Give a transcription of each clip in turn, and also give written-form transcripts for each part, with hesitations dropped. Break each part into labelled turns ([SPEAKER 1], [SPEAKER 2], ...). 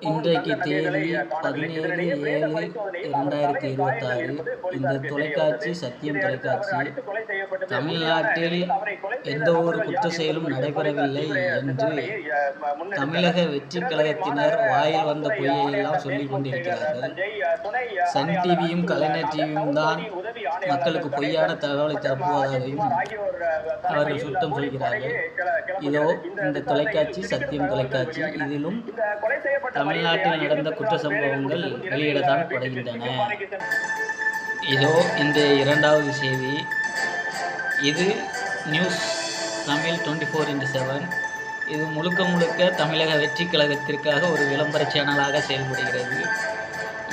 [SPEAKER 1] இன்றைக்கு தேதி 17/7/2026. இந்த தொலைக்காட்சி சத்தியம் தொலைக்காட்சி தமிழ்நாட்டில் எந்த ஒரு குற்ற செயலும் நடைபெறவில்லை என்று தமிழக வெற்றிக் கழகத்தினர் வாயில் வந்த பொய்யையெல்லாம் சொல்லிக் கொண்டிருக்கிறார்கள். சன் டிவியும் கலைஞர் டிவியும் தான் மக்களுக்கு பொய்யான தகவலை தரப்புவதாகவும் அவர்கள் சுத்தம் சொல்கிறார்கள். இதோ இந்த தொலைக்காட்சி சத்தியம் தொலைக்காட்சி, இதிலும் தமிழ்நாட்டில் நடந்த குற்ற சம்பவங்கள் வெளியிடத்தான் படுகின்றன. இதோ இந்த இரண்டாவது செய்தி. இது நியூஸ் தமிழ் 24/7. இது முழுக்க தமிழக வெற்றிக் கழகத்திற்காக ஒரு விளம்பர சேனலாக செயல்படுகிறது.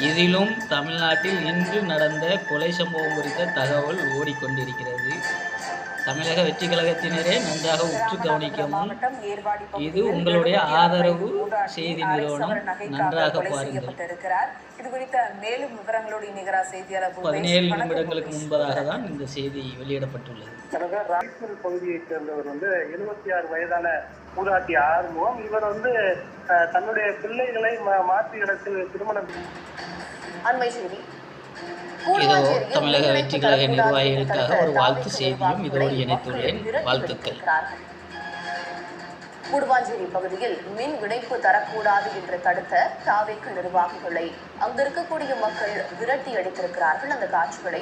[SPEAKER 1] இதிலும் தமிழ்நாட்டில் இன்று நடந்த கொலை சம்பவம் குறித்த தகவல் ஓடிக்கொண்டிருக்கிறது. தமிழக வெற்றி கழகத்தினரே நன்றாக உற்று கவனிக்கவும். இது உங்களுடைய ஆதரவு செய்தி நிறுவனம், நன்றாக பாருங்கள். 17 நிமிடங்களுக்கு முன்பதாக தான் இந்த செய்தி வெளியிடப்பட்டுள்ளது.
[SPEAKER 2] ராய்ச்சூர் பகுதியைச் சேர்ந்தவர் 76 வயதான ஊராட்சி ஆறுமுகம். இவர் தன்னுடைய பிள்ளைகளை மாற்று இடத்தில் திருமணம்.
[SPEAKER 3] அண்மை செய்தி.
[SPEAKER 1] இதோ தமிழக வெற்றி கழக நிர்வாகிகளுக்காக ஒரு வாழ்த்து செய்தியும் இதோடு இணைத்துள்ளேன். வாழ்த்துக்கள்.
[SPEAKER 3] கூடுவாஞ்சேரி பகுதியில் மின் இணைப்பு தரக்கூடாது என்று தடுத்த தாவேக்கு நிர்வாகிகளை அங்கிருக்கக்கூடிய மக்கள் விரட்டி அடித்திருக்கிறார்கள். அந்த காட்சிகளை